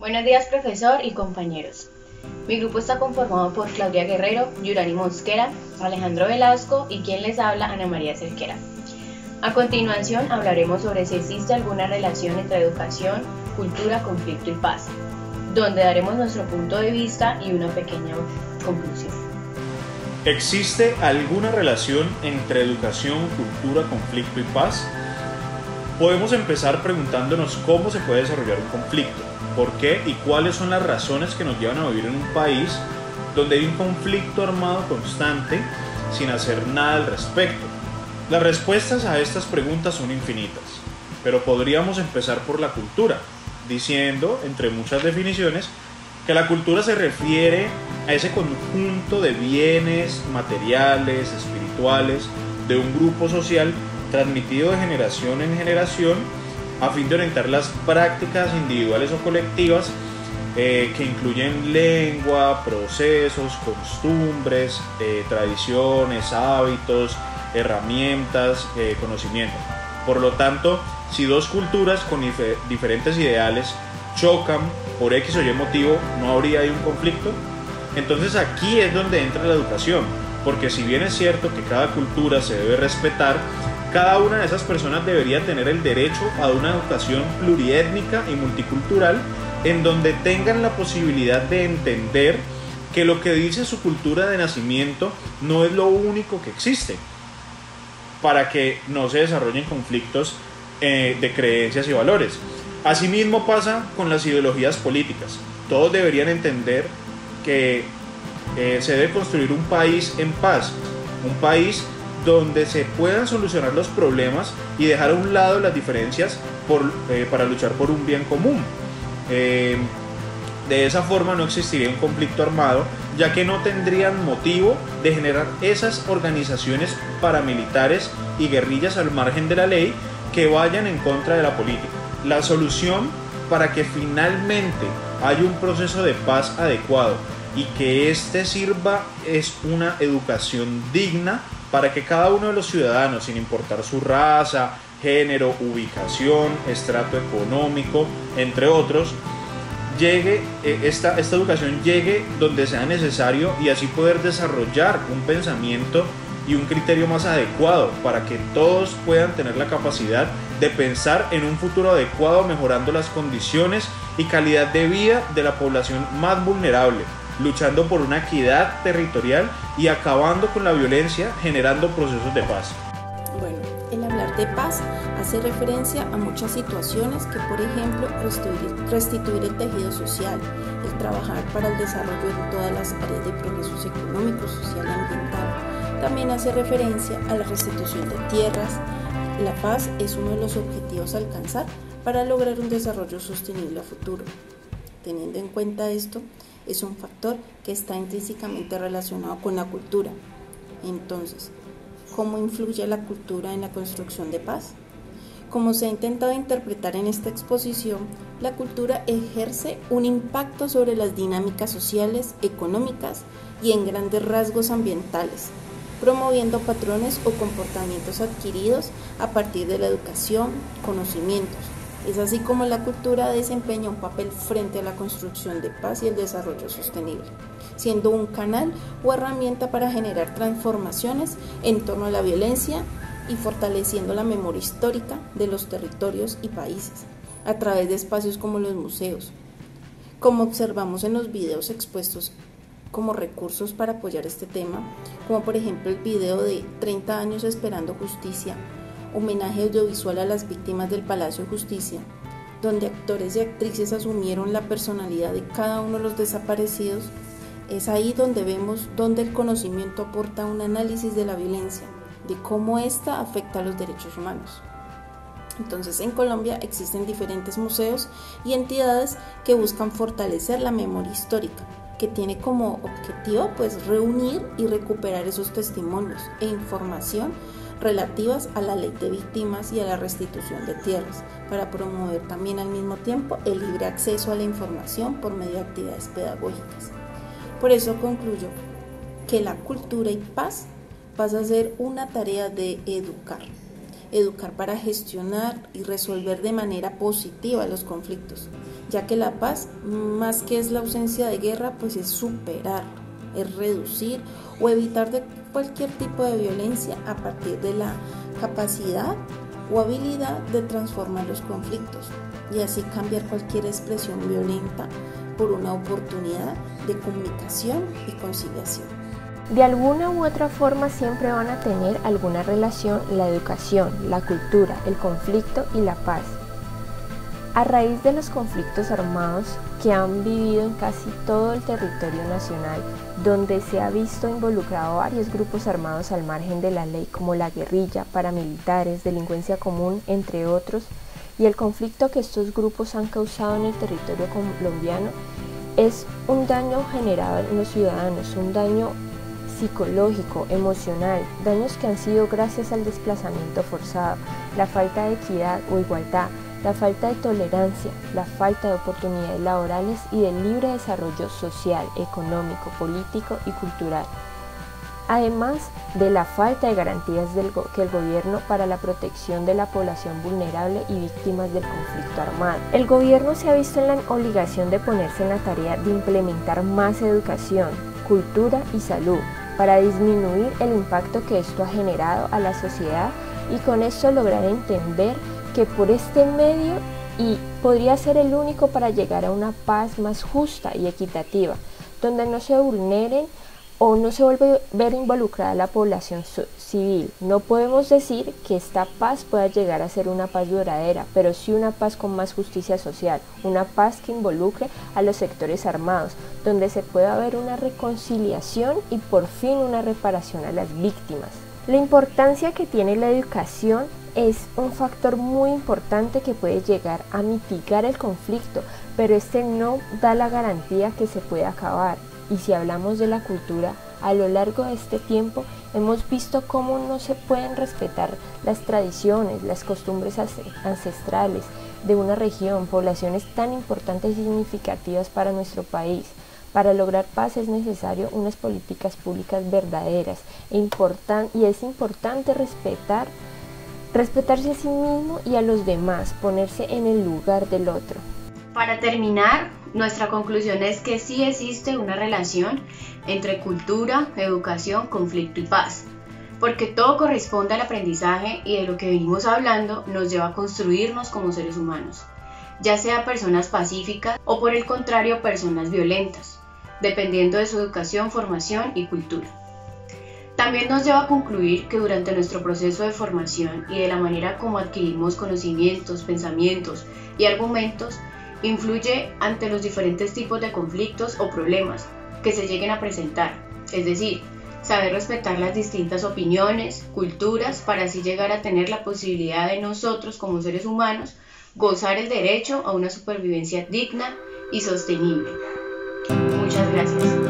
Buenos días, profesor y compañeros. Mi grupo está conformado por Claudia Guerrero, Yurani Mosquera, Alejandro Velasco y quien les habla, Ana María Cerquera. A continuación hablaremos sobre si existe alguna relación entre educación, cultura, conflicto y paz, donde daremos nuestro punto de vista y una pequeña conclusión. ¿Existe alguna relación entre educación, cultura, conflicto y paz? Podemos empezar preguntándonos cómo se puede desarrollar un conflicto, por qué y cuáles son las razones que nos llevan a vivir en un país donde hay un conflicto armado constante sin hacer nada al respecto. Las respuestas a estas preguntas son infinitas, pero podríamos empezar por la cultura, diciendo, entre muchas definiciones, que la cultura se refiere a ese conjunto de bienes materiales, espirituales, de un grupo social transmitido de generación en generación a fin de orientar las prácticas individuales o colectivas que incluyen lengua, procesos, costumbres, tradiciones, hábitos, herramientas, conocimiento. Por lo tanto, si dos culturas con diferentes ideales chocan por X o Y motivo, ¿no habría ahí un conflicto? Entonces aquí es donde entra la educación, porque si bien es cierto que cada cultura se debe respetar, cada una de esas personas debería tener el derecho a una educación pluriétnica y multicultural en donde tengan la posibilidad de entender que lo que dice su cultura de nacimiento no es lo único que existe, para que no se desarrollen conflictos de creencias y valores. Asimismo pasa con las ideologías políticas. Todos deberían entender que se debe construir un país en paz, un país donde se puedan solucionar los problemas y dejar a un lado las diferencias para luchar por un bien común. De esa forma no existiría un conflicto armado, ya que no tendrían motivo de generar esas organizaciones paramilitares y guerrillas al margen de la ley que vayan en contra de la política. La solución para que finalmente haya un proceso de paz adecuado y que éste sirva es una educación digna para que cada uno de los ciudadanos, sin importar su raza, género, ubicación, estrato económico, entre otros, esta educación llegue donde sea necesario y así poder desarrollar un pensamiento y un criterio más adecuado para que todos puedan tener la capacidad de pensar en un futuro adecuado, mejorando las condiciones y calidad de vida de la población más vulnerable, luchando por una equidad territorial y acabando con la violencia, generando procesos de paz. Bueno, el hablar de paz hace referencia a muchas situaciones que, por ejemplo, restituir el tejido social, el trabajar para el desarrollo de todas las áreas de progreso económico, social y ambiental. También hace referencia a la restitución de tierras. La paz es uno de los objetivos a alcanzar para lograr un desarrollo sostenible a futuro. Teniendo en cuenta esto, es un factor que está intrínsecamente relacionado con la cultura. Entonces, ¿cómo influye la cultura en la construcción de paz? Como se ha intentado interpretar en esta exposición, la cultura ejerce un impacto sobre las dinámicas sociales, económicas y en grandes rasgos ambientales, promoviendo patrones o comportamientos adquiridos a partir de la educación, conocimientos. Es así como la cultura desempeña un papel frente a la construcción de paz y el desarrollo sostenible, siendo un canal o herramienta para generar transformaciones en torno a la violencia y fortaleciendo la memoria histórica de los territorios y países, a través de espacios como los museos, como observamos en los videos expuestos como recursos para apoyar este tema, como por ejemplo el video de 30 años esperando justicia, homenaje audiovisual a las víctimas del Palacio de Justicia, donde actores y actrices asumieron la personalidad de cada uno de los desaparecidos. Es ahí donde vemos donde el conocimiento aporta un análisis de la violencia, de cómo ésta afecta a los derechos humanos. Entonces, en Colombia existen diferentes museos y entidades que buscan fortalecer la memoria histórica, que tiene como objetivo reunir y recuperar esos testimonios e información relativas a la ley de víctimas y a la restitución de tierras, para promover también al mismo tiempo el libre acceso a la información por medio de actividades pedagógicas. Por eso concluyo que la cultura y paz pasa a ser una tarea de educar, educar para gestionar y resolver de manera positiva los conflictos, ya que la paz, más que es la ausencia de guerra, pues es superar, es reducir o evitar de cualquier tipo de violencia a partir de la capacidad o habilidad de transformar los conflictos y así cambiar cualquier expresión violenta por una oportunidad de comunicación y conciliación. De alguna u otra forma siempre van a tener alguna relación la educación, la cultura, el conflicto y la paz. A raíz de los conflictos armados que han vivido en casi todo el territorio nacional, donde se ha visto involucrado varios grupos armados al margen de la ley como la guerrilla, paramilitares, delincuencia común, entre otros, y el conflicto que estos grupos han causado en el territorio colombiano es un daño generado en los ciudadanos, un daño psicológico, emocional, daños que han sido gracias al desplazamiento forzado, la falta de equidad o igualdad, la falta de tolerancia, la falta de oportunidades laborales y del libre desarrollo social, económico, político y cultural. Además de la falta de garantías que el gobierno para la protección de la población vulnerable y víctimas del conflicto armado. El gobierno se ha visto en la obligación de ponerse en la tarea de implementar más educación, cultura y salud para disminuir el impacto que esto ha generado a la sociedad y con esto lograr entender que por este medio y podría ser el único para llegar a una paz más justa y equitativa, donde no se vulneren o no se vuelve a ver involucrada la población civil. No podemos decir que esta paz pueda llegar a ser una paz duradera, pero sí una paz con más justicia social, una paz que involucre a los sectores armados, donde se pueda ver una reconciliación y por fin una reparación a las víctimas. La importancia que tiene la educación es un factor muy importante que puede llegar a mitigar el conflicto, pero este no da la garantía que se puede acabar. Y si hablamos de la cultura, a lo largo de este tiempo hemos visto cómo no se pueden respetar las tradiciones, las costumbres ancestrales de una región, poblaciones tan importantes y significativas para nuestro país. Para lograr paz es necesario unas políticas públicas verdaderas y es importante respetarse a sí mismo y a los demás, ponerse en el lugar del otro. Para terminar, nuestra conclusión es que sí existe una relación entre cultura, educación, conflicto y paz, porque todo corresponde al aprendizaje y de lo que venimos hablando nos lleva a construirnos como seres humanos, ya sea personas pacíficas o por el contrario personas violentas, dependiendo de su educación, formación y cultura. También nos lleva a concluir que durante nuestro proceso de formación y de la manera como adquirimos conocimientos, pensamientos y argumentos, influye ante los diferentes tipos de conflictos o problemas que se lleguen a presentar, es decir, saber respetar las distintas opiniones, culturas, para así llegar a tener la posibilidad de nosotros como seres humanos gozar el derecho a una supervivencia digna y sostenible. Muchas gracias.